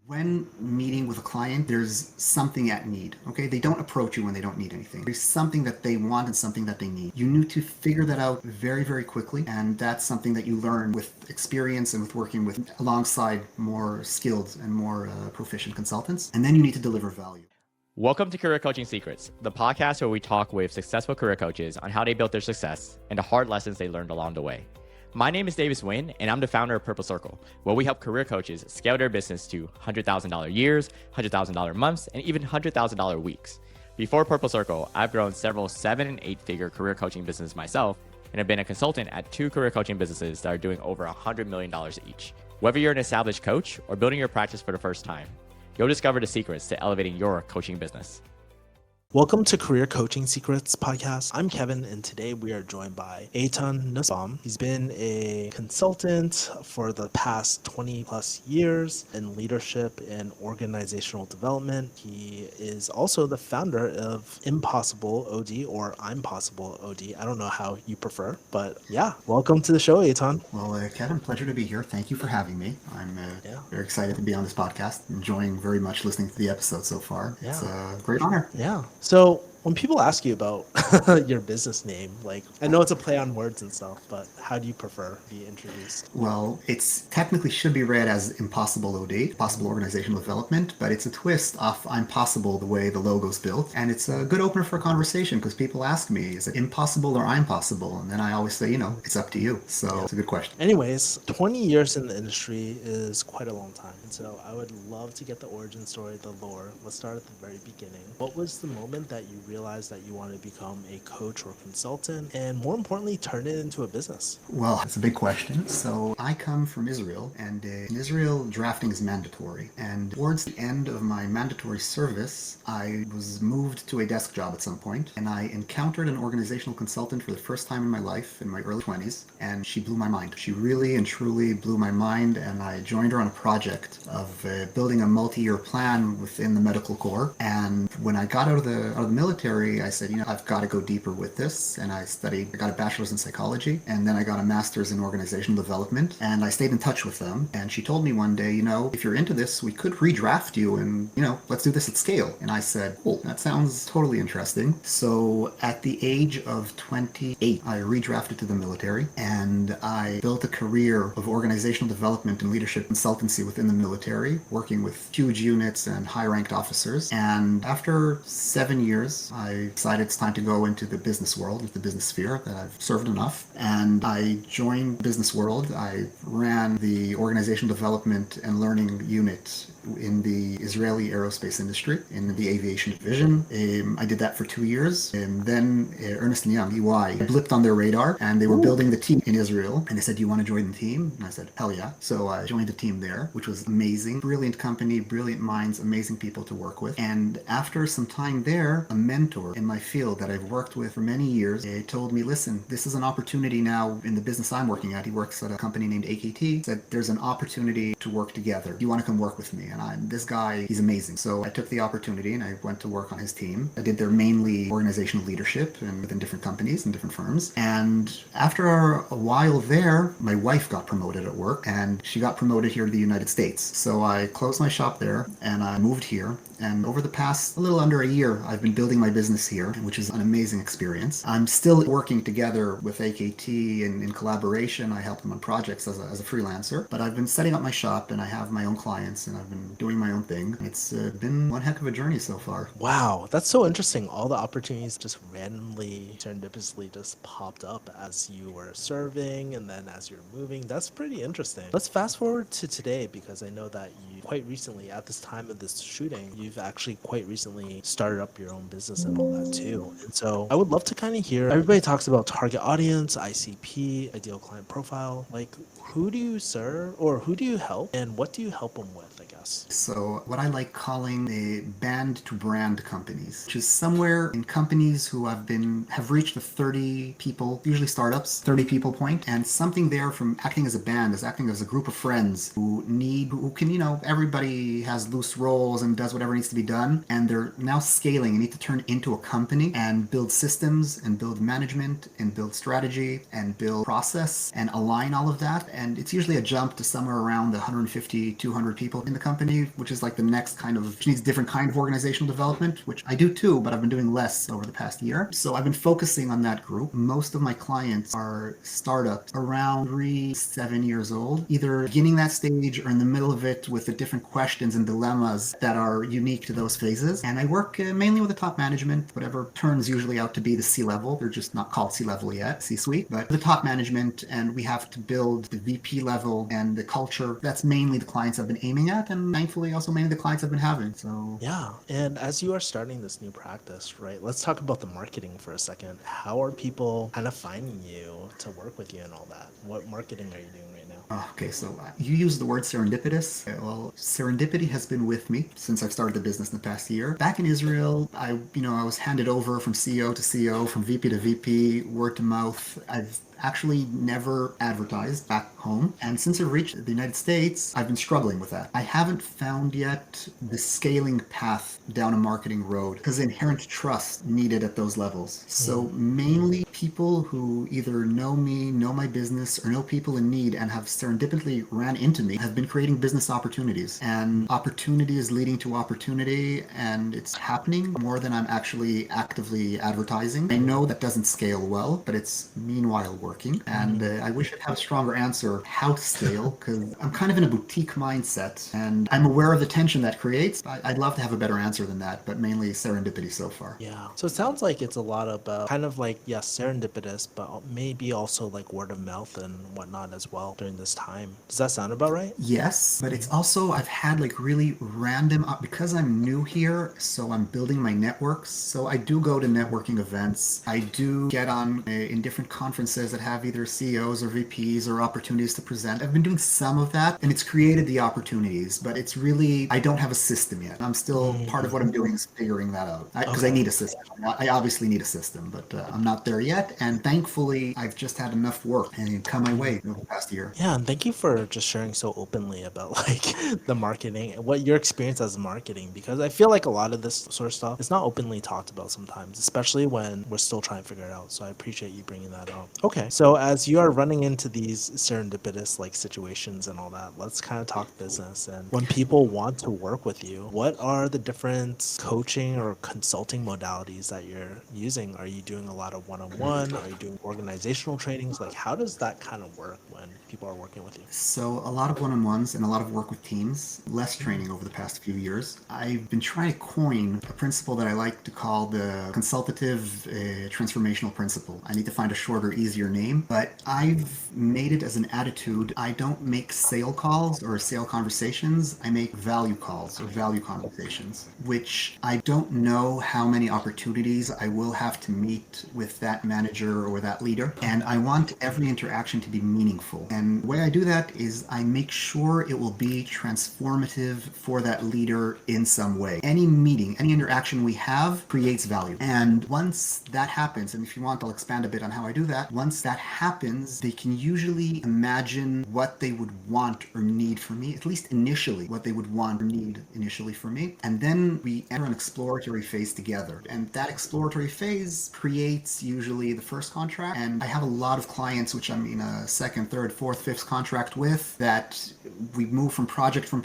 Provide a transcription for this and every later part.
When meeting with a client, there's something at need, okay? They don't approach you when they don't need anything. There's something that they want and something that they need. You need to figure that out very, very quickly, and that's something that you learn with experience and with working with alongside more skilled and more proficient consultants, and then you need to deliver value. Welcome to Career Coaching Secrets, the podcast where we talk with successful career coaches on how they built their success and the hard lessons they learned along the way. My name is Davis Nguyen, and I'm the founder of Purple Circle, where we help career coaches scale their business to $100,000 years, $100,000 months, and even $100,000 weeks. Before Purple Circle, I've grown several 7- and 8-figure career coaching businesses myself, and have been a consultant at 2 career coaching businesses that are doing over $100 million each. Whether you're an established coach or building your practice for the first time, you'll discover the secrets to elevating your coaching business. Welcome to Career Coaching Secrets podcast. I'm Kevin, and today we are joined by Eitan Nussbaum. He's been a consultant for the past 20 plus years in leadership and organizational development. He is also the founder of Impossible OD, or I'm Possible OD. I don't know how you prefer, but yeah, welcome to the show, Eitan. Well, Kevin, pleasure to be here. Thank you for having me. I'm very excited to be on this podcast. Enjoying very much listening to the episode so far. Yeah. It's a great honor. Yeah. So when people ask you about your business name, like, I know it's a play on words and stuff, but how do you prefer to be introduced? Well, it's technically should be read as Impossible OD, Possible Organizational Development, but it's a twist off I'm Possible the way the logo's built. And it's a good opener for a conversation because people ask me, is it impossible or I'm possible? And then I always say, it's up to you. So It's a good question. Anyways, 20 years in the industry is quite a long time. And so I would love to get the origin story, the lore. Let's start at the very beginning. What was the moment that you realized that you wanted to become a coach or consultant, and more importantly, turn it into a business? Well, it's a big question. So I come from Israel, and in Israel, drafting is mandatory. And towards the end of my mandatory service, I was moved to a desk job at some point, and I encountered an organizational consultant for the first time in my life, in my early 20s, and she blew my mind. She really and truly blew my mind, and I joined her on a project of building a multi-year plan within the medical corps. And when I got out of the military, I said, I've got to go deeper with this. And I got a bachelor's in psychology, and then I got a master's in organizational development. And I stayed in touch with them. And she told me one day, if you're into this, we could redraft you and, let's do this at scale. And I said, cool, that sounds totally interesting. So at the age of 28, I redrafted to the military, and I built a career of organizational development and leadership consultancy within the military, working with huge units and high-ranked officers. And after 7 years, I decided it's time to go into the business world, into the business sphere, that I've served enough. And I joined business world. I ran the organizational development and learning unit in the Israeli aerospace industry, in the aviation division. I did that for 2 years. And then Ernst & Young, EY, blipped on their radar, and they were building the team in Israel. And they said, do you want to join the team? And I said, hell yeah. So I joined the team there, which was amazing. Brilliant company, brilliant minds, amazing people to work with. And after some time there, a mentor in my field that I've worked with for many years told me, listen, this is an opportunity now in the business I'm working at. He works at a company named AKT. Said, there's an opportunity to work together. Do you want to come work with me? And this guy, he's amazing. So I took the opportunity and I went to work on his team. I did their mainly organizational leadership and within different companies and different firms. And after a while there, my wife got promoted at work, and she got promoted here to the United States. So I closed my shop there and I moved here. And over the past a little under a year, I've been building my business here, which is an amazing experience. I'm still working together with AKT and in collaboration. I help them on projects as a freelancer, but I've been setting up my shop and I have my own clients and I've been doing my own thing. It's been one heck of a journey so far. Wow, that's so interesting. All the opportunities just randomly, serendipitously just popped up as you were serving and then as you're moving. That's pretty interesting. Let's fast forward to today, because I know that you quite recently, at this time of this shooting, you've actually quite recently started up your own business and all that too. And so I would love to kind of hear, everybody talks about target audience, ICP, ideal client profile. Like, who do you serve, or who do you help, and what do you help them with, I guess? So what I like calling the band to brand companies, which is somewhere in companies who have reached the 30 people, usually startups, 30 people point, and something there from acting as a band is acting as a group of friends who can, everybody has loose roles and does whatever needs to be done, and they're now scaling and need to turn into a company and build systems and build management and build strategy and build process and align all of that. And it's usually a jump to somewhere around the 150, 200 people in the company, which is like the next kind of, which needs different kind of organizational development, which I do too, but I've been doing less over the past year. So I've been focusing on that group. Most of my clients are startups around 7 years old, either beginning that stage or in the middle of it with the different questions and dilemmas that are unique to those phases. And I work mainly with the top management, whatever turns usually out to be the C-level. They're just not called C-level yet, C-suite, but the top management, and we have to build the VP level and the culture. That's mainly the clients I've been aiming at, and thankfully also mainly the clients I've been having. So yeah, and as you are starting this new practice, right, let's talk about the marketing for a second. How are people kind of finding you to work with you and all that? What marketing are you doing right now? Okay, so you use the word serendipitous. Well, serendipity has been with me since I've started the business in the past year. Back in Israel, I was handed over from CEO to CEO, from VP to VP, word to mouth. I've actually never advertised back home. And since I've reached the United States, I've been struggling with that. I haven't found yet the scaling path down a marketing road because inherent trust needed at those levels. So mainly people who either know me, know my business, or know people in need and have serendipitously ran into me have been creating business opportunities. And opportunity is leading to opportunity, and it's happening more than I'm actually actively advertising. I know that doesn't scale well, but it's meanwhile working. And I wish I'd have a stronger answer how to scale, because I'm kind of in a boutique mindset and I'm aware of the tension that creates. I'd love to have a better answer than that, but mainly serendipity so far. Yeah. So it sounds like it's a lot about kind of like, yes, serendipitous, but maybe also like word of mouth and whatnot as well during this time. Does that sound about right? Yes, but it's also, I've had like really random, because I'm new here, so I'm building my networks. So I do go to networking events. I do get on in different conferences that have either CEOs or VPs or opportunities to present. I've been doing some of that, and it's created the opportunities, but it's really, I don't have a system yet. I'm still, part of what I'm doing is figuring that out, because I Okay. need a system. I obviously need a system, but I'm not there yet. And thankfully, I've just had enough work and come my way over the past year. Yeah, and thank you for just sharing so openly about like the marketing and what your experience as marketing, because I feel like a lot of this sort of stuff is not openly talked about sometimes, especially when we're still trying to figure it out. So I appreciate you bringing that up. Okay, so as you are running into these serendipitous like situations and all that, let's kind of talk business. And when people want to work with you, what are the different coaching or consulting modalities that you're using? Are you doing a lot of one-on-one? Are you doing organizational trainings? Like, how does that kind of work when people are working with you? So a lot of one-on-ones and a lot of work with teams, less training over the past few years. I've been trying to coin a principle that I like to call the consultative transformational principle. I need to find a shorter, easier name, but I've made it as an attitude. I don't make sale calls or sale conversations. I make value calls or value conversations, which I don't know how many opportunities I will have to meet with that manager or that leader. And I want every interaction to be meaningful. And the way I do that is I make sure it will be transformative for that leader in some way. Any meeting, any interaction we have creates value. And once that happens, and if you want, I'll expand a bit on how I do that. Once that happens, they can usually imagine what they would want or need from me, at least initially, what they would want or need initially from me. And then we enter an exploratory phase together. And that exploratory phase creates usually the first contract. And I have a lot of clients, which I'm in a second, third, fourth, fifth contract with, that we move from project, from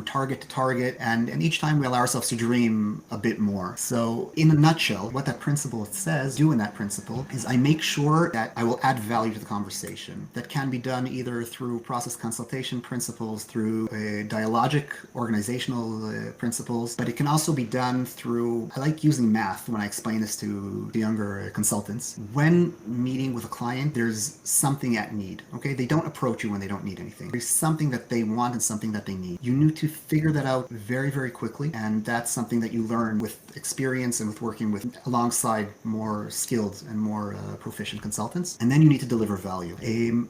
target to target. And each time we allow ourselves to dream a bit more. So in a nutshell, what that principle says, do in that principle, is I make sure that I will add value to the conversation. That can be done either through process consultation principles, through dialogic organizational principles, but it can also be done through, I like using math when I explain this to the younger consultants. When meeting with a client, there's something at need, okay? They don't approach you when they don't need anything. There's something that they want and something that they need. You need to figure that out very, very quickly, and that's something that you learn with experience and with working with alongside more skilled and more proficient consultants. consultants, and then you need to deliver value.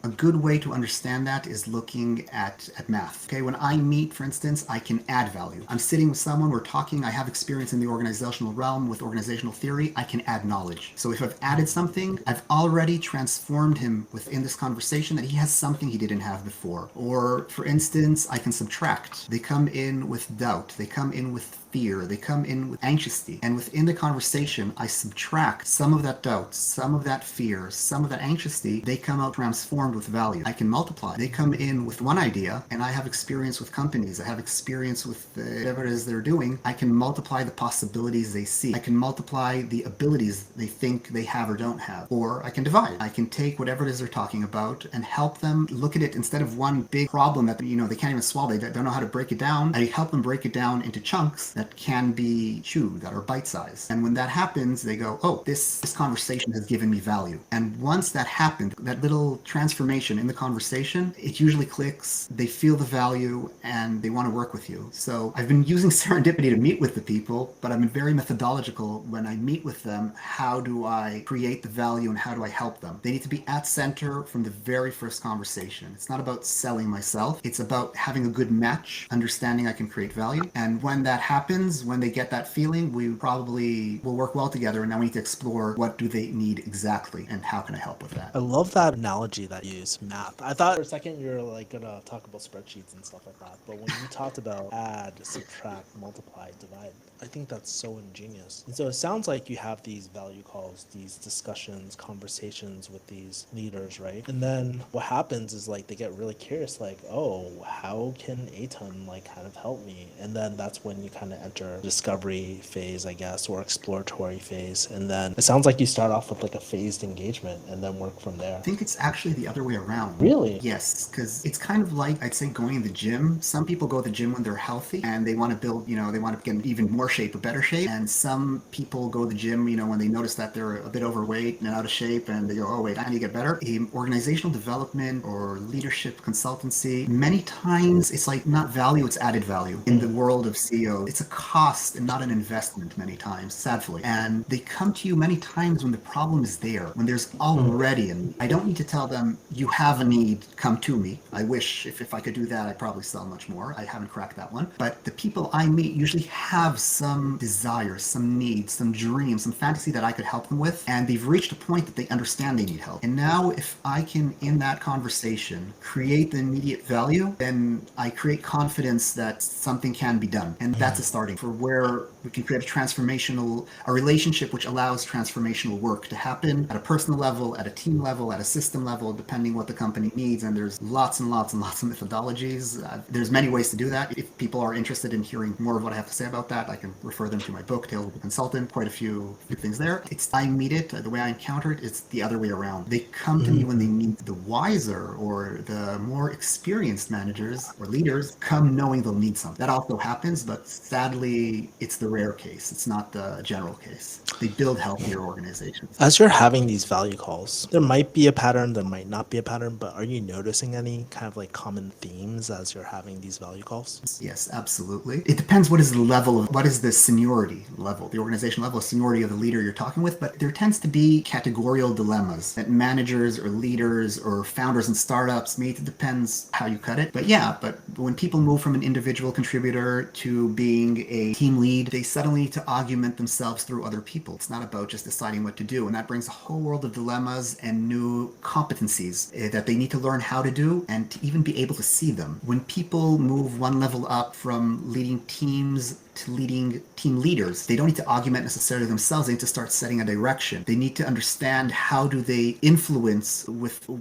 A good way to understand that is looking at math. Okay, when I meet, for instance, I can add value. I'm sitting with someone, we're talking, I have experience in the organizational realm with organizational theory, I can add knowledge. So if I've added something, I've already transformed him within this conversation that he has something he didn't have before. Or for instance, I can subtract. They come in with doubt, they come in with fear, they come in with anxiety, and within the conversation I subtract some of that doubt, some of that fear, some of that anxiety. They come out transformed with value. I can multiply. They come in with one idea, and I have experience with companies, I have experience with whatever it is they're doing. I can multiply the possibilities they see. I can multiply the abilities they think they have or don't have. Or I can divide. I can take whatever it is they're talking about and help them look at it instead of one big problem that they can't even swallow. They don't know how to break it down. I help them break it down into chunks that can be chewed, that are bite-sized. And when that happens, they go, oh, this conversation has given me value. And once that happens, that little transformation in the conversation, it usually clicks, they feel the value, and they want to work with you. So I've been using serendipity to meet with the people, but I've been very methodological when I meet with them. How do I create the value and how do I help them? They need to be at center from the very first conversation. It's not about selling myself. It's about having a good match, understanding I can create value. And when that happens, when they get that feeling, we probably will work well together, and now we need to explore what do they need exactly and how can I help with that. I love that analogy that you use, math. I thought for a second you were like gonna talk about spreadsheets and stuff like that, but when you talked about add, subtract, multiply, divide, I think that's so ingenious. And so it sounds like you have these value calls, these discussions, conversations with these leaders, right? And then what happens is like they get really curious, like, oh, how can Eitan like kind of help me? And then that's when you kind of enter discovery phase, I guess, or exploratory phase. And then it sounds like you start off with like a phased engagement and then work from there. I think it's actually the other way around. Really? Yes, because it's kind of like, I'd say, going to the gym. Some people go to the gym when they're healthy and they want to build, they want to get even more shape or better shape. And some people go to the gym, when they notice that they're a bit overweight and out of shape, and they go, oh wait, I need to get better. Organizational development or leadership consultancy, many times it's like not value, it's added value. In the world of CEO, it's a cost and not an investment many times, sadly. And they come to you many times when the problem is there, when there's already a need. I don't need to tell them, you have a need, come to me. I wish if I could do that, I'd probably sell much more. I haven't cracked that one. But the people I meet usually have some desires, some needs, some dreams, some fantasy that I could help them with. And they've reached a point that they understand they need help. And now if I can, in that conversation, create the immediate value, then I create confidence that something can be done. And that's a starting for where we can create a relationship which allows transformational work to happen at a personal level, at a team level, at a system level, depending what the company needs. And there's lots and lots and lots of methodologies. There's many ways to do that. If people are interested in hearing more of what I have to say about that, I can refer them to my book, Tales of a Consultant. Quite a few things there. I meet it, the way I encounter it, it's the other way around. They come to me when they need. The wiser or the more experienced managers or leaders come knowing they'll need something. That also happens, but sadly, it's the rare case. It's not the general case. They build healthier organizations. As you're having these value calls, there might be a pattern, there might not be a pattern, but are you noticing any kind of like common themes as you're having these value calls? Yes, absolutely. It depends what is the seniority level, the organizational level of seniority of the leader you're talking with, but there tends to be categorical dilemmas that managers or leaders or founders in startups meet. It depends how you cut it. But when people move from an individual contributor to being a team lead, they suddenly need to augment themselves through other people. It's not about just deciding what to do. And that brings a whole world of dilemmas and new competencies that they need to learn how to do and to even be able to see them. When people move one level up from leading teams to leading team leaders, they don't need to augment necessarily themselves. They need to start setting a direction. They need to understand how do they influence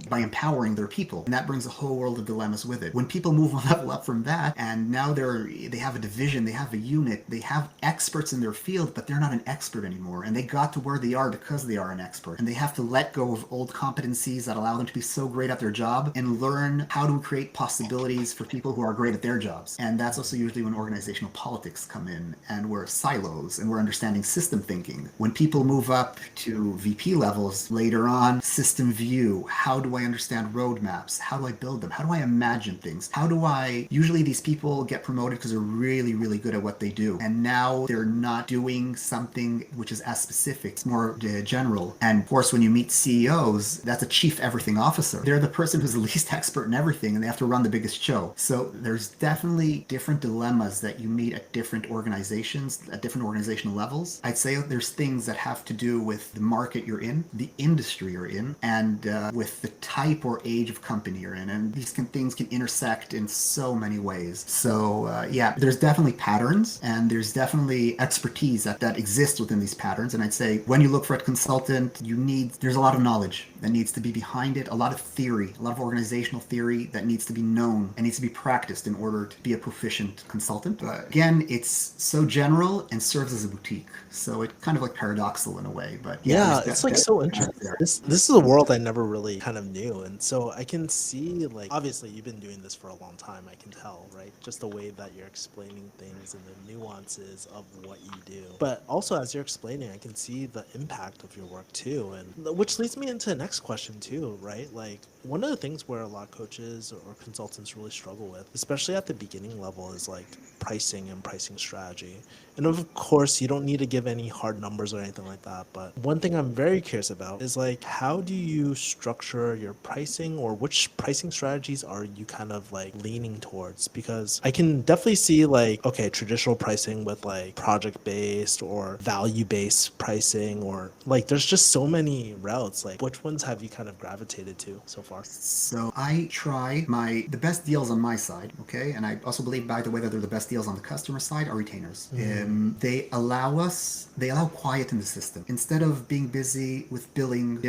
by empowering their people. And that brings a whole world of dilemmas with it. When people move one level up from that, and now they have a division, they have a unit, they have experts in their field, but they're not an expert anymore. And they got to where they are because they are an expert. And they have to let go of old competencies that allow them to be so great at their job and learn how to create possibilities for people who are great at their jobs. And that's also usually when organizational politics come come in and we're silos and we're understanding system thinking. When people move up to VP levels later on, system view, how do I understand roadmaps? How do I build them? How do I imagine things? Usually these people get promoted because they're really, really good at what they do. And now they're not doing something which is as specific. It's more general. And of course, when you meet CEOs, that's a chief everything officer. They're the person who's the least expert in everything and they have to run the biggest show. So there's definitely different dilemmas that you meet at different organizations, at different organizational levels. I'd say there's things that have to do with the market you're in, the industry you're in, and with the type or age of company you're in. And these things can intersect in so many ways. So yeah, there's definitely patterns and there's definitely expertise that exists within these patterns. And I'd say when you look for a consultant, there's a lot of knowledge that needs to be behind it, a lot of theory, a lot of organizational theory that needs to be known and needs to be practiced in order to be a proficient consultant. But again, it's so general and serves as a boutique. So it's kind of like paradoxical in a way, but yeah, it's like so interesting. This is a world I never really kind of knew. And so I can see, like, obviously you've been doing this for a long time, I can tell, right? Just the way that you're explaining things and the nuances of what you do. But also as you're explaining, I can see the impact of your work too. And which leads me into the next question too, right? Like, one of the things where a lot of coaches or consultants really struggle with, especially at the beginning level, is like pricing and pricing strategy. And of course, you don't need to give any hard numbers or anything like that. But one thing I'm very curious about is like, how do you structure your pricing, or which pricing strategies are you kind of like leaning towards? Because I can definitely see like, okay, traditional pricing with like project-based or value-based pricing, or like there's just so many routes. Like, which ones have you kind of gravitated to so far? So I try the best deals on my side, okay? And I also believe, by the way, that they're the best deals on the customer side are retainers. They allow quiet in the system. Instead of being busy with billing,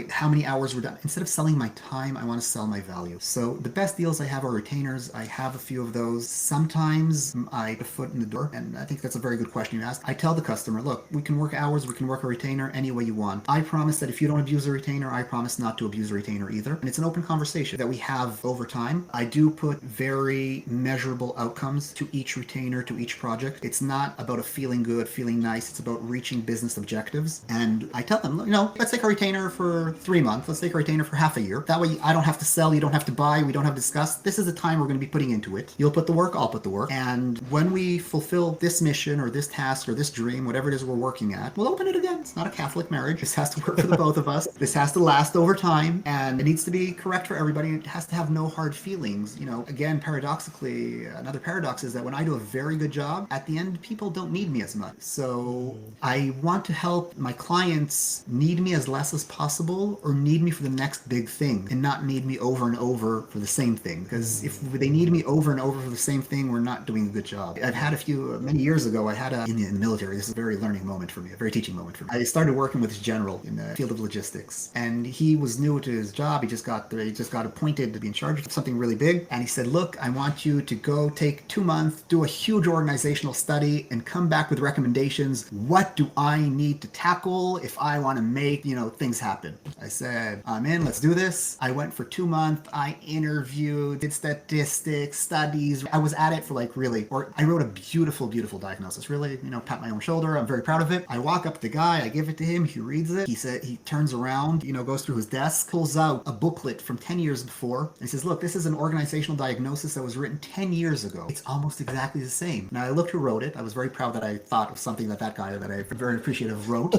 how many hours were done? Instead of selling my time, I want to sell my value. So the best deals I have are retainers. I have a few of those. Sometimes I put a foot in the door, and I think that's a very good question you asked. I tell the customer, look, we can work hours, we can work a retainer any way you want. I promise that if you don't abuse a retainer, I promise not to abuse a retainer either. And it's an open conversation that we have over time. I do put very measurable outcomes to each retainer, to each project. It's not about a feeling good, feeling nice. It's about reaching business objectives. And I tell them, let's take a retainer for 3 months. Let's take a retainer for half a year. That way I don't have to sell, you don't have to buy, we don't have to discuss. This is the time we're going to be putting into it. You'll put the work, I'll put the work. And when we fulfill this mission or this task or this dream, whatever it is we're working at, we'll open it again. It's not a Catholic marriage. This has to work for the both of us. This has to last over time, and it needs to be correct for everybody. It has to have no hard feelings. Again, paradoxically, another paradox is that when I do a very good job, at the end, people don't need me as much. So I want to help my clients need me as less as possible, or need me for the next big thing, and not need me over and over for the same thing. Because if they need me over and over for the same thing, we're not doing a good job. I've had many years ago, in the military, this is a very learning moment for me, a very teaching moment for me. I started working with this general in the field of logistics, and he was new to his job. He just got appointed to be in charge of something really big. And he said, look, I want you to go take 2 months, do a huge organizational study, and come back with recommendations. What do I need to tackle if I want to make, things happen? I said, I'm in, let's do this. I went for 2 months. I interviewed, did statistics, studies. I was at it for I wrote a beautiful, beautiful diagnosis. Really, pat my own shoulder. I'm very proud of it. I walk up to the guy, I give it to him. He reads it. He turns around, goes through his desk, pulls out a booklet from 10 years before, and he says, look, this is an organizational diagnosis that was written 10 years ago. It's almost exactly the same. Now I looked who wrote it. I was very proud that I thought of something that guy that I'm very appreciative wrote.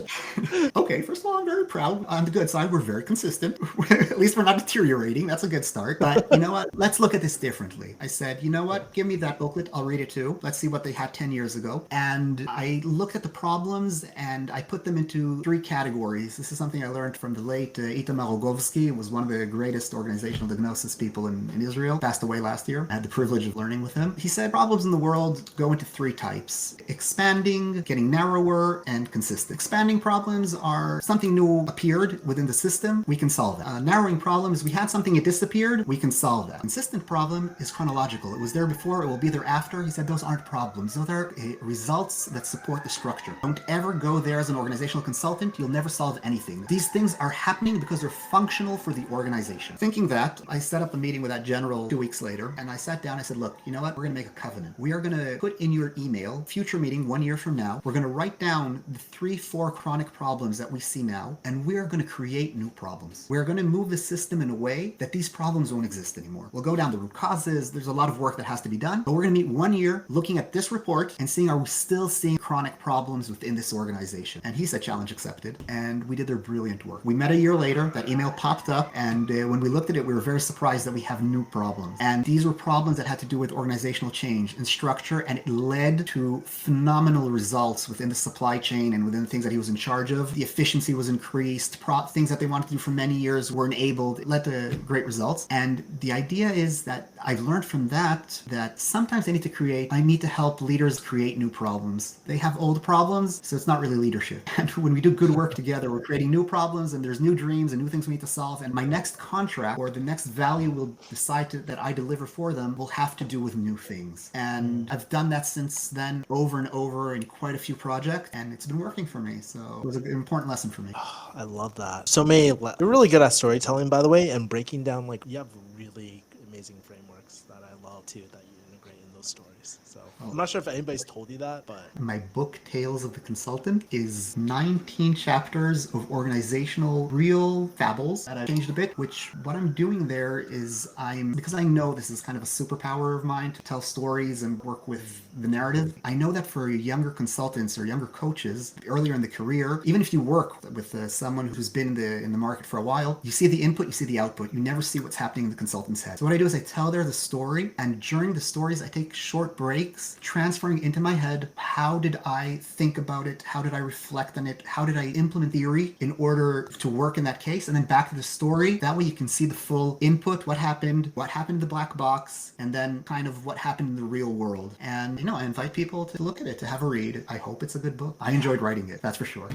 Okay, first of all, I'm very proud. On the good side, we're very consistent. At least we're not deteriorating. That's a good start. But you know what? Let's look at this differently. I said, you know what? Give me that booklet. I'll read it too. Let's see what they had 10 years ago. And I looked at the problems and I put them into 3 categories. This is something I learned from the late Eitan Nussbaum. It was one of the greatest organizational diagnosis people in Israel. Passed away last year. I had the privilege of learning with him. He said problems in the world go into 3 types: expanding, getting narrower, and consistent. Expanding problems are something new appeared within the system. We can solve that. Narrowing problems, we had something, it disappeared. We can solve that. Consistent problem is chronological. It was there before, it will be there after. He said those aren't problems. Those are results that support the structure. Don't ever go there as an organizational consultant. You'll never solve anything. These things are happening because they're functional for the organization. Thinking that, I set up a meeting with that general 2 weeks later, and I sat down, I said, look, you know what? We're going to make a covenant. we are going to put in your email, future meeting 1 year from now, we're going to write down the 3-4 chronic problems that we see now, and we're going to create new problems. We're going to move the system in a way that these problems won't exist anymore. We'll go down the root causes. There's a lot of work that has to be done, but we're going to meet 1 year looking at this report and seeing, are we still seeing chronic problems within this organization? And he said, challenge accepted. And we did their brilliant work. We met a year later, that email popped up, and when we looked at it, we were very surprised that we have new problems. And these were problems that had to do with organizational change and structure, and it led to phenomenal results within the supply chain and within the things that he was in charge of. The efficiency was increased, things that they wanted to do for many years were enabled. It led to great results. And the idea is that I've learned from that sometimes I need to help leaders create new problems. They have old problems, so it's not really leadership. And when we do good work together, we're creating new problems, and there's new dreams and new things we need to solve. And my next contract or the next value we'll decide that I deliver for them will have to do with new things. And I've done that since then over and over in quite a few projects, and it's been working for me. So it was an important lesson for me. Oh, I love that. So May, you're really good at storytelling, by the way, and breaking down, like, you have really amazing frameworks that I love too, that you integrate in those stories. So I'm not sure if anybody's told you that, but my book, Tales of the Consultant, is 19 chapters of organizational real fables that I've changed a bit, which what I'm doing there is because I know this is kind of a superpower of mine to tell stories and work with the narrative. I know that for younger consultants or younger coaches earlier in the career, even if you work with someone who's been in the market for a while, you see the input, you see the output. You never see what's happening in the consultant's head. So what I do is I tell the story, and during the stories, I take short breaks, transferring into my head, how did I think about it? How did I reflect on it? How did I implement theory in order to work in that case? And then back to the story. That way you can see the full input, what happened in the black box, and then kind of what happened in the real world. And, I invite people to look at it, to have a read. I hope it's a good book. I enjoyed writing it, that's for sure.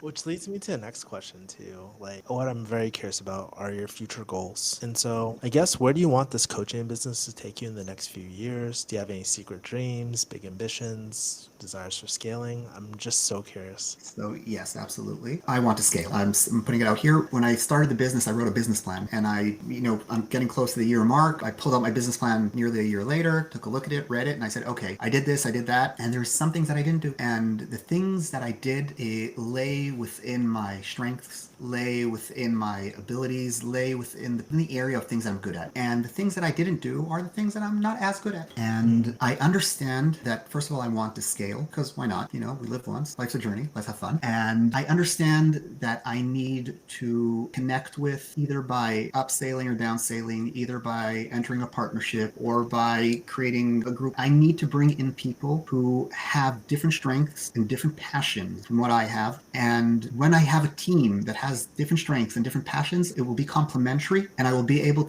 which leads me to the next question too. Like, what I'm very curious about are your future goals. And so I guess, where do you want this coaching business to take you in the next few years? Do you have any secret dreams, big ambitions, desires for scaling? I'm just so curious. So yes, absolutely. I want to scale. I'm putting it out here. When I started the business, I wrote a business plan, and I'm getting close to the year mark. I pulled out my business plan nearly a year later, took a look at it, read it, and I said, okay, I did this, I did that, and there's some things that I didn't do. And the things that I did lay within my strengths, lay within my abilities, lay within the area of things I'm good at. And the things that I didn't do are the things that I'm not as good at. And I understand that, first of all, I want to scale, because why not? We live once. Life's a journey. Let's have fun. And I understand that I need to connect with, either by upsailing or downsailing, either by entering a partnership or by creating a group. I need to bring in people who have different strengths and different passions from what I have. And when I have a team that has different strengths and different passions, it will be complementary, and we will be able,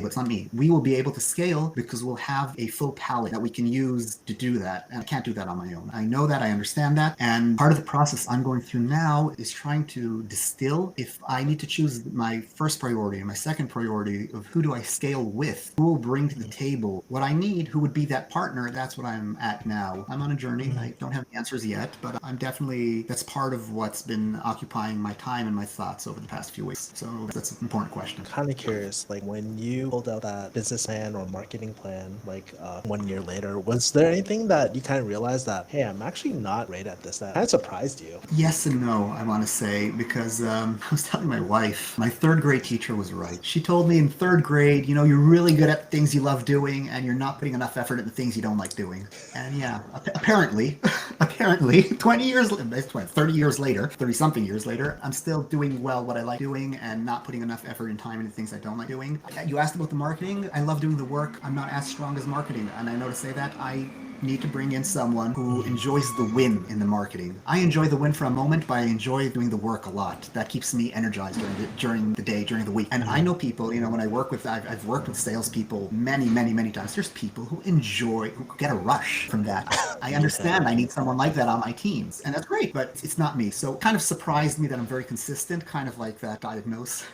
it's not me, we will be able to scale, because we'll have a full palette that we can use to do that. And I can't do that on my own. I know that, I understand that. And part of the process I'm going through now is trying to distill, if I need to choose my first priority and my second priority of who do I scale with, who will bring to the table what I need, who would be that partner. That's what I'm at now. I'm on a journey. I don't have the answers yet, but that's part of what's been occupying my time and my thoughts over the past few weeks. So that's an important question. Kind of curious, like, when you pulled out that business plan or marketing plan, like 1 year later, was there anything that you kind of realized that, hey, I'm actually not great at this, that kind of surprised you? Yes and no, I want to say, because I was telling my wife, my third grade teacher was right. She told me in third grade, you're really good at things you love doing, and you're not putting enough effort into things you don't like doing. And yeah, apparently, 30-something years later, I'm still doing well what I like doing and not putting enough effort and time into things I don't like doing. You asked about the marketing. I love doing the work. I'm not as strong as marketing. And I know to say that I need to bring in someone who enjoys the win in the marketing. I enjoy the win for a moment, but I enjoy doing the work a lot. That keeps me energized during the day, during the week. And I know people, when I work with, I've worked with salespeople many, many, many times. There's people who get a rush from that. I understand I need someone like that on my teams, and that's great, but it's not me. So it kind of surprised me that I'm very consistent, kind of like that diagnose.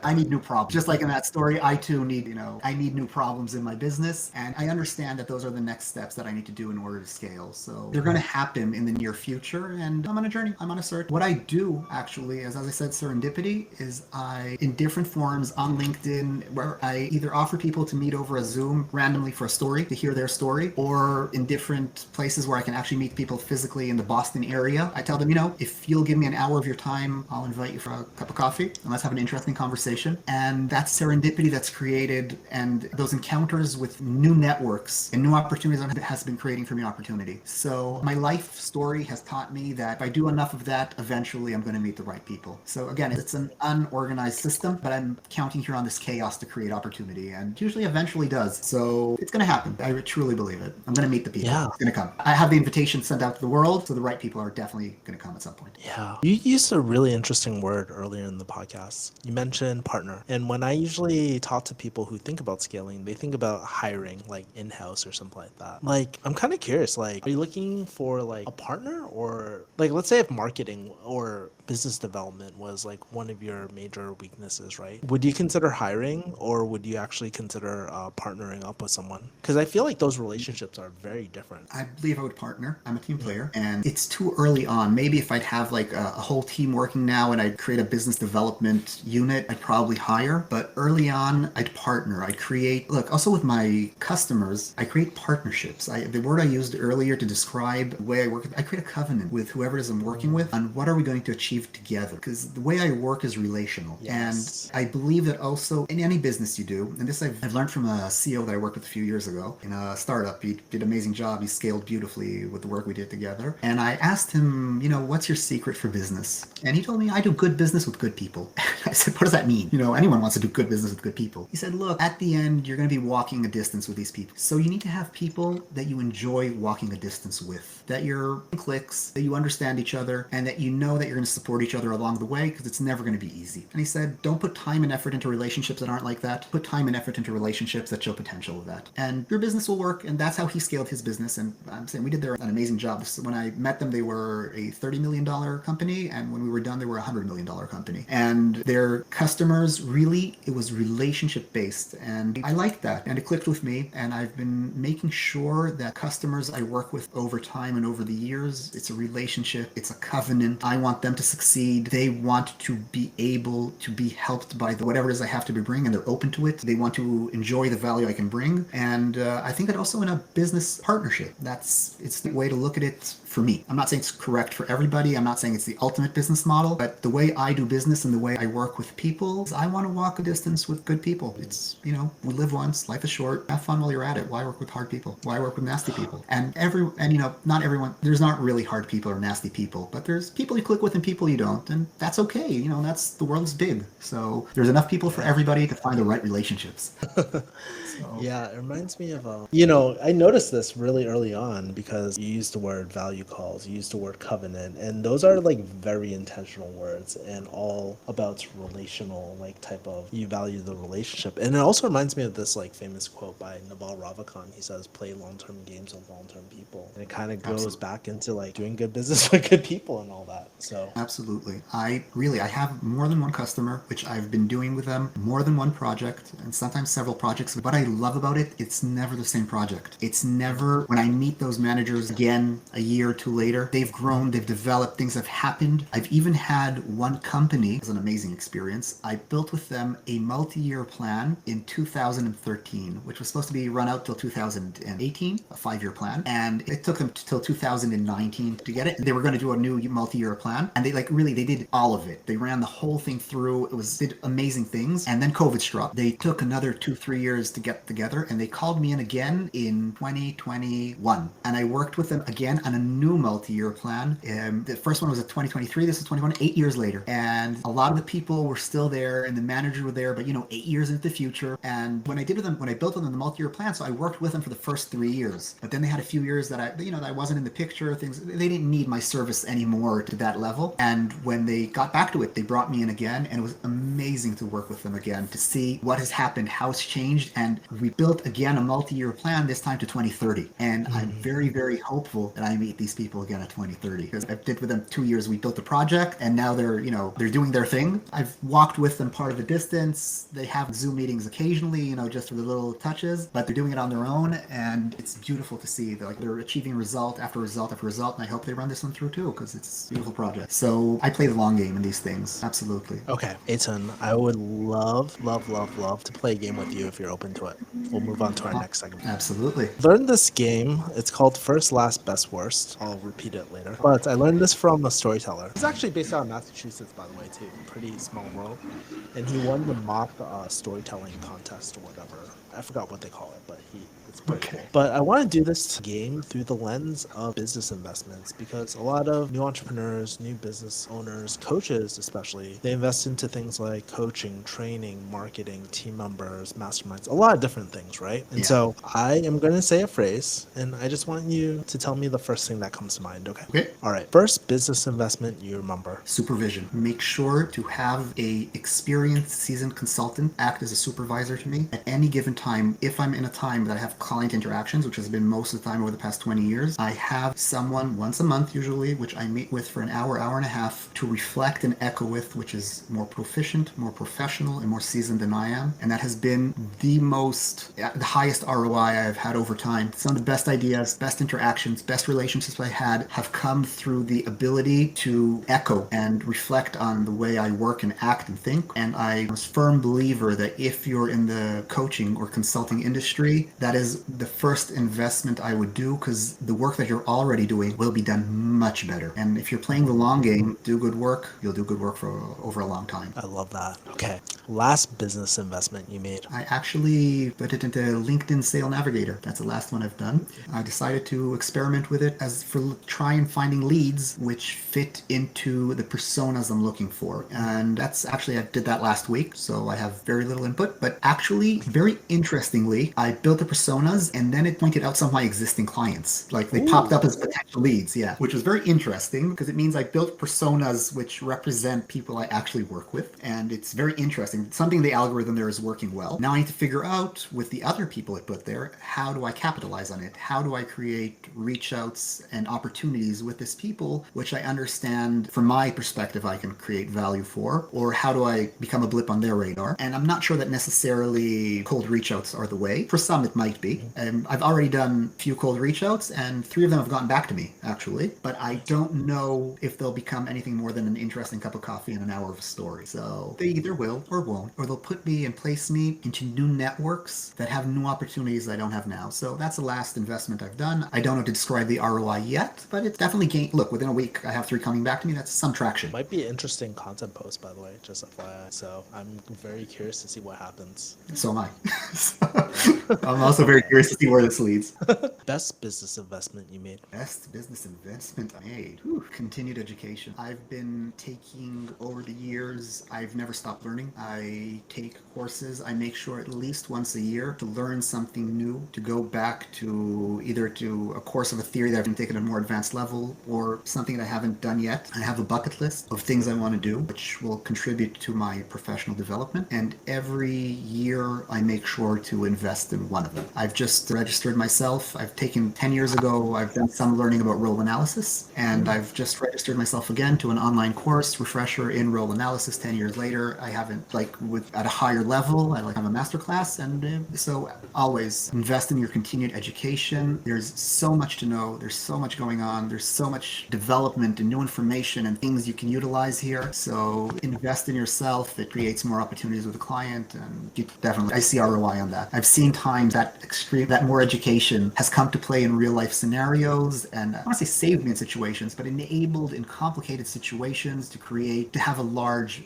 I need new problems. Just like in that story, I too need, I need new problems in my business, and I understand that those are the next steps that I need to do in order to scale. So they're going to happen in the near future, and I'm on a journey. I'm on a search. What I do actually, as I said, serendipity, is I, in different forms on LinkedIn, where I either offer people to meet over a Zoom randomly for a story, to hear their story, or in different places where I can actually meet people physically in the Boston area. I tell them, if you'll give me an hour of your time, I'll invite you for a cup of coffee and let's have an interesting conversation. And that's serendipity that's created, and those encounters with new networks and new opportunities has been creating for me opportunity. So my life story has taught me that if I do enough of that, eventually I'm going to meet the right people. So again, it's an unorganized system, but I'm counting here on this chaos to create opportunity, and usually eventually does. So it's going to happen. I truly believe it. I'm going to meet the people. Yeah. It's going to come. I have the invitation sent out to the world, so the right people are definitely going to come at some point. Yeah. You used a really interesting word earlier in the podcast. You mentioned partner. And when I usually talk to people who think about scaling, they think about hiring like in-house or something like that. Like, I'm kind of curious, like, are you looking for like a partner, or like, let's say if marketing or business development was like one of your major weaknesses, right? Would you consider hiring, or would you actually consider partnering up with someone? Because I feel like those relationships are very different. I believe I would partner. I'm a team player, and it's too early on. Maybe if I'd have like a whole team working now and I'd create a business development unit, I'd probably hire. But early on, I'd partner. I'd create, look, also with my customers, I create partnerships. The word I used earlier to describe the way I work, I create a covenant with whoever it is I'm working with on what are we going to achieve together. Because the way I work is relational. Yes. And I believe that also in any business you do, and this I've learned from a CEO that I worked with a few years ago in a startup. He did an amazing job. He scaled beautifully with the work we did together. And I asked him, what's your secret for business? And he told me, I do good business with good people. I said, what does that mean? Anyone wants to do good business with good people. He said, look, at the end, you're going to be walking a distance with these people. So you need to have people that you enjoy walking a distance with, that you're clicks, that you understand each other, and that you know that you're going to support each other along the way, because it's never going to be easy. And he said, don't put time and effort into relationships that aren't like that. Put time and effort into relationships that show potential of that. And your business will work. And that's how he scaled his business. And I'm saying we did an amazing job. When I met them, they were a $30 million company. And when we were done, they were a $100 million company. And their customers, really, it was relationship based. And I liked that. And it clicked with me. And I've been making sure that customers I work with over time and over the years, it's a relationship, it's a covenant. I want them to succeed. They want to be able to be helped by whatever it is I have to be bringing, and they're open to it. They want to enjoy the value I can bring. And I think that also in a business partnership, it's the way to look at it for me. I'm not saying it's correct for everybody. I'm not saying it's the ultimate business model, but the way I do business and the way I work with people is I want to walk a distance with good people. It's, we live once, life is short, have fun while you're at it. Why work with hard people? Why work with nasty people? And not everyone, there's not really hard people or nasty people, but there's people you click with and people you don't, and that's okay. That's, the world's big. So there's enough people for everybody to find the right relationships. Yeah, it reminds me of, I noticed this really early on because you used the word value calls, you used the word covenant, and those are like very intentional words and all about relational, like type of, you value the relationship. And it also reminds me of this like famous quote by Naval Ravikant. He says, play long-term games with long-term people. And it kind of goes back into like doing good business with good people and all that. So absolutely. I have more than one customer, which I've been doing with them, more than one project, and sometimes several projects. What I love about it, it's never the same project. It's never, when I meet those managers again a year or two later, they've grown, they've developed, things have happened. I've even had one company, it was an amazing experience. I built with them a multi-year plan in 2013, which was supposed to be run out till 2018, a 5-year plan. And it took them till 2019 to get it. They were going to do a new multi-year plan. And they did all of it. They ran the whole thing through. Did amazing things. And then COVID struck. They took another 2-3 years to get together, and they called me in again in 2021. And I worked with them again on a new multi-year plan. The first one was at 2023. This is 21, 8 years later. And a lot of the people were still there and the managers were there, but 8 years into the future. And when I built with them the multi-year plan, so I worked with them for the first 3 years. But then they had a few years that I wasn't in the picture, they didn't need my service anymore to that level. And when they got back to it, they brought me in again, and it was amazing to work with them again, to see what has happened, how it's changed. And we built again a multi-year plan, this time to 2030. And I'm very, very hopeful that I meet these people again at 2030, because I did with them 2 years. We built the project, and now they're doing their thing. I've walked with them part of the distance. They have Zoom meetings occasionally, just for the little touches, but they're doing it on their own, and it's beautiful beautiful to see that like they're achieving result after result after result, and I hope they run this one through too because it's a beautiful project. So I play the long game in these things, absolutely. Okay, Eitan, I would love to play a game with you if you're open to it. We'll move on to our next segment. Absolutely. Learned this game. It's called First, Last, Best, Worst. I'll repeat it later. But I learned this from a storyteller. It's actually based out of Massachusetts, by the way, too. Pretty small world. And he won the mock storytelling contest or whatever. I forgot what they call it, but it's pretty cool. But I want to do this game through the lens of business investments because a lot of new entrepreneurs, new business owners, coaches especially, they invest into things like coaching, training, marketing, team members, masterminds, a lot of different things, right? And so I am going to say a phrase, and I just want you to tell me the first thing that comes to mind, okay? Okay. All right. First business investment you remember. Supervision. Make sure to have a experienced, seasoned consultant act as a supervisor to me at any given time. If I'm in a time that I have client interactions, which has been most of the time over the past 20 years, I have someone once a month usually, which I meet with for an hour, hour and a half to reflect and echo with, which is more proficient, more professional, and more seasoned than I am. And that has been the highest ROI I've had over time. Some of the best ideas, best interactions, best relationships I had have come through the ability to echo and reflect on the way I work and act and think. And I'm a firm believer that if you're in the coaching or consulting industry, that is the first investment I would do because the work that you're already doing will be done much better. And if you're playing the long game, do good work, you'll do good work for over a long time. I love that. Okay. Last business investment you made. I actually put it into LinkedIn Sale Navigator. That's the last one I've done. I decided to experiment with it as for try and finding leads which fit into the personas I'm looking for. And that's actually, I did that last week, so I have very little input. But actually, very interestingly, I built the personas and then it pointed out some of my existing clients. Like they popped up as potential leads, which was very interesting because it means I built personas which represent people I actually work with. And it's very interesting. Something the algorithm there is working well. Now I need to figure out with the other people it put there, how do I capitalize on it? How do I create reach outs and opportunities with this people, which I understand from my perspective I can create value for, or how do I become a blip on their radar? And I'm not sure that necessarily cold reach outs are the way. For some it might be. I've already done a few cold reach outs and 3 of them have gotten back to me actually, but I don't know if they'll become anything more than an interesting cup of coffee and an hour of a story. So they either will or won't, or they'll put me and place me into new networks that have new opportunities I don't have now. So that's the last investment I've done. I don't know to describe the ROI yet, but it's definitely gained. Look, within a week I have 3 coming back to me. That's some traction. Might be an interesting content post, by the way, just FYI. So I'm very curious to see what happens. So am I. I'm also very curious to see where this leads. Best business investment you made. Best business investment I made. Whew. Continued education. I've been taking over the years. I've never stopped learning. I take courses. I make sure at least once a year to learn something new, to go back to either to a course of a theory that I've been taking at a more advanced level or something that I haven't done yet. I have a bucket list of things I want to do, which will contribute to my professional development. And every year I make sure to invest in one of them. I've just registered myself. I've taken 10 years ago, I've done some learning about role analysis, and I've just registered myself again to an online course, refresher in role analysis 10 years later. I haven't, at a higher level, I have a master class, and so always invest in your continued education. There's so much to know. There's so much going on. There's so much development and new information and things you can utilize here. So invest in yourself. It creates more opportunities with a client, and I see ROI on that. I've seen times that more education has come to play in real life scenarios, and I want to say saved me in situations, but enabled in complicated situations to have a large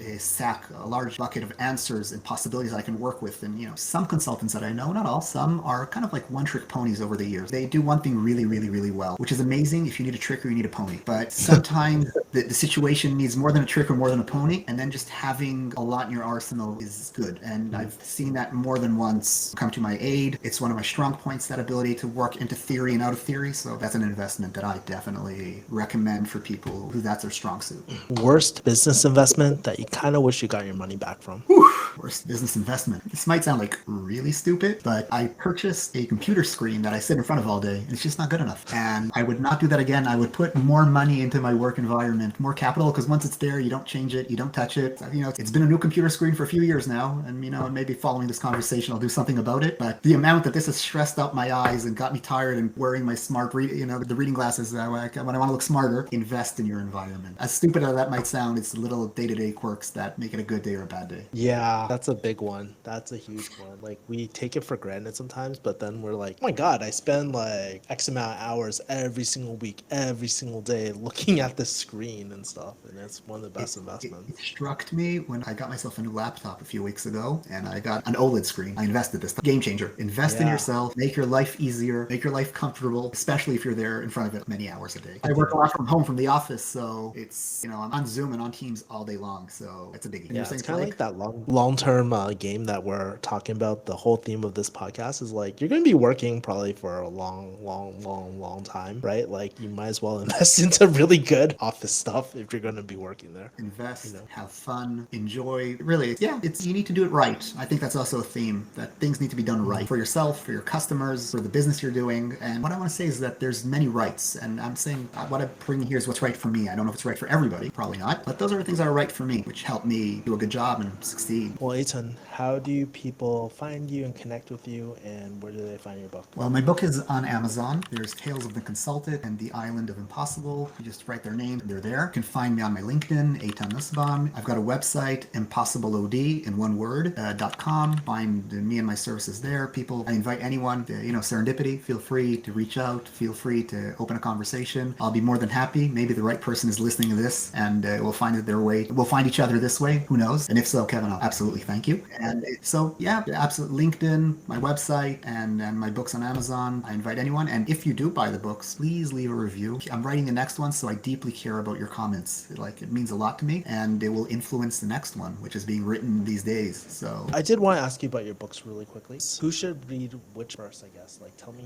bucket of answers and possibilities I can work with. And some consultants that I know, not all, some are kind of like one-trick ponies over the years. They do one thing really, really, really well, which is amazing if you need a trick or you need a pony. But sometimes the situation needs more than a trick or more than a pony, and then just having a lot in your arsenal is good. And I've seen that more than once come to my aid. It's one of my strong points, that ability to work into theory and out of theory. So that's an investment that I definitely recommend for people who that's their strong suit. Worst business investment that you kind of wish you got your money back from. Whew. Worst business investment. This might sound like really stupid, but I purchased a computer screen that I sit in front of all day, and it's just not good enough. And I would not do that again. I would put more money into my work environment environment, more capital, because once it's there, you don't change it, you don't touch it. It's been a new computer screen for a few years now, and maybe following this conversation, I'll do something about it. But the amount that this has stressed out my eyes and got me tired and wearing my smart the reading glasses when I want to look smarter, invest in your environment. As stupid as that might sound, it's little day-to-day quirks that make it a good day or a bad day. Yeah, that's a big one. That's a huge one. Like, we take it for granted sometimes, but then we're like, oh my God, I spend like X amount of hours every single week, every single day looking at the screen and stuff. And it's one of the best investments. It struck me when I got myself a new laptop a few weeks ago, and I got an OLED screen. I invested this. Game changer. Invest in yourself. Make your life easier. Make your life comfortable, especially if you're there in front of it many hours a day. I work a lot from home, from the office, so it's, I'm on Zoom and on Teams all day long, so it's a biggie. Yeah, it's kind of like that long-term game that we're talking about. The whole theme of this podcast is like, you're going to be working probably for a long time, right? Like, you might as well invest into really good office stuff if you're going to be working there. Invest, have fun, enjoy. Really, you need to do it right. I think that's also a theme, that things need to be done right for yourself, for your customers, for the business you're doing. And what I want to say is that there's many rights, and I'm saying what I'm bringing here is what's right for me. I don't know if it's right for everybody, probably not, but those are the things that are right for me, which help me do a good job and succeed. Well, Eitan, how do people find you and connect with you, and where do they find your book? Well, my book is on Amazon. There's Tales of the Consultant and The Island of Impossible. You just write their name, they're there. You can find me on my LinkedIn, Eitan Nussbaum. I've got a website, impossibleod, in one word, .com. Find me and my services there. I invite anyone to, serendipity, feel free to reach out, feel free to open a conversation. I'll be more than happy. Maybe the right person is listening to this, and we'll find each other this way. Who knows? And if so, Kevin, I'll absolutely thank you. And so, absolutely. LinkedIn, my website, and my books on Amazon. I invite anyone. And if you do buy the books, please leave a review. I'm writing the next one, so I deeply care about your comments. It means a lot to me, and it will influence the next one, which is being written these days. So I did want to ask you about your books really quickly. Who should read which first, I guess? Tell me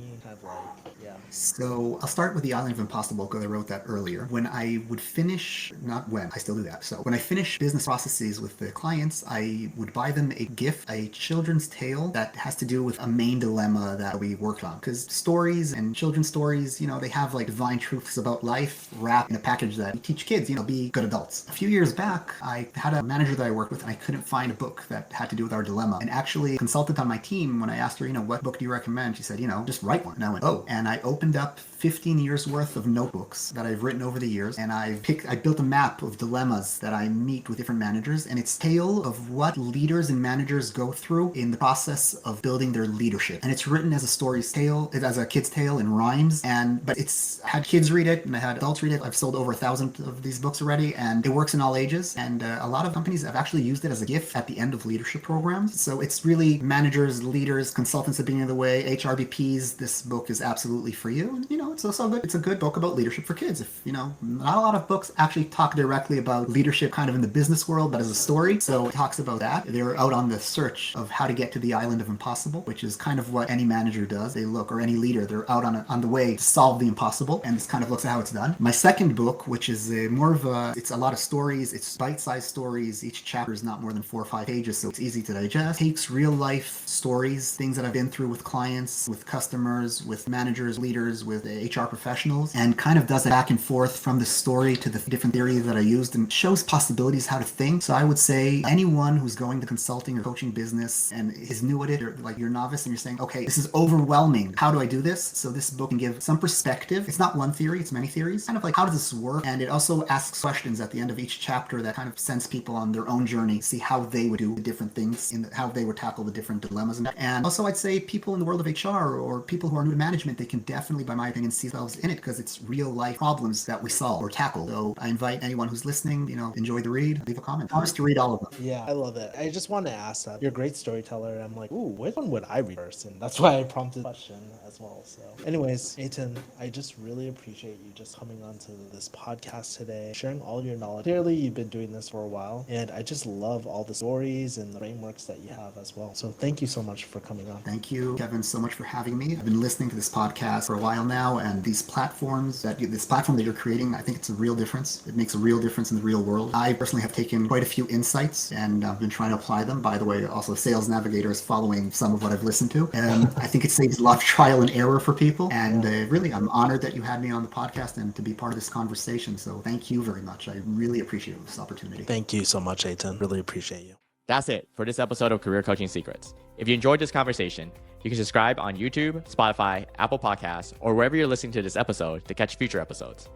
So I'll start with The Island of Impossible, because I wrote that earlier. When I would finish, not when, I still do that. So when I finish business processes with the clients, I would buy them a gift, a children's tale that has to do with a main dilemma that we worked on. Because stories and children's stories, they have divine truths about life wrapped in a package that you teach kids, be good adults. A few years back, I had a manager that I worked with, and I couldn't find a book that had to do with our dilemma. And actually, a consultant on my team, when I asked her, what book do you recommend? She said, just write one. And I went, oh. And I opened up 15 years worth of notebooks that I've written over the years, and I built a map of dilemmas that I meet with different managers, and it's a tale of what leaders and managers go through in the process of building their leadership. And it's written as a story's tale, as a kid's tale in rhymes, but it's had kids read it, and I had adults read it. I've sold over 1,000 of these books already, and it works in all ages, and a lot of companies have actually used it as a gift at the end of leadership programs. So it's really managers, leaders, consultants at the beginning of the way, HRBPs. This book is absolutely for you. And, it's also good. It's a good book about leadership for kids. Not a lot of books actually talk directly about leadership kind of in the business world, but as a story. So it talks about that. They're out on the search of how to get to the Island of Impossible, which is kind of what any manager does. Or any leader, they're out on the way to solve the impossible, and this kind of looks at how it's done. My second book, which is it's a lot of stories. It's bite-sized stories. Each chapter is not more than 4 or 5 pages, so it's easy to digest. Takes real life stories, things that I've been through with clients, with customers, with managers, leaders, with HR professionals, and kind of does it back and forth from the story to the different theories that I used, and shows possibilities how to think. So I would say anyone who's going to consulting or coaching business and is new at it, or you're novice and you're saying, okay, this is overwhelming. How do I do this? So this book can give some perspective. It's not one theory, it's many theories. Kind of how does this work? And it also asks questions at the end of each chapter that kind of sends people on their own journey, see how they would do the different things, how they would tackle the different dilemmas. And also I'd say people in the world of HR or people who are new to management, they can definitely, by my opinion, see themselves in it, because it's real life problems that we solve or tackle. So I invite anyone who's listening, enjoy the read, leave a comment. I promise to read all of them. Yeah, I love it. I just want to ask that. You're a great storyteller. I'm like, ooh, which one would I read first? And that's why I prompted the question as well. So anyways, Eitan, I just really appreciate you just coming onto this podcast today, sharing all your knowledge. Clearly, you've been doing this for a while, and I just love all the stories and the frameworks that you have as well. So thank you so much for coming on. Thank you, Kevin, so much for having me. I've been listening to this podcast for a while now, and this platform that you're creating, I think it's a real difference. It makes a real difference in the real world. I personally have taken quite a few insights and I've been trying to apply them. By the way, also Sales Navigator is following some of what I've listened to. I think it saves a lot of trial and error for people. And really, I'm honored that you had me on the podcast and to be part of this conversation. So thank you very much. I really appreciate this opportunity. Thank you so much, Eitan. Really appreciate you. That's it for this episode of Career Coaching Secrets. If you enjoyed this conversation, you can subscribe on YouTube, Spotify, Apple Podcasts, or wherever you're listening to this episode to catch future episodes.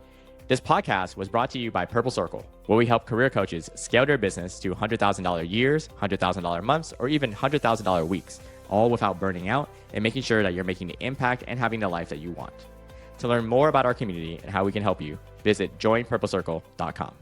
This podcast was brought to you by Purple Circle, where we help career coaches scale their business to $100,000 years, $100,000 months, or even $100,000 weeks, all without burning out and making sure that you're making the impact and having the life that you want. To learn more about our community and how we can help you, visit joinpurplecircle.com.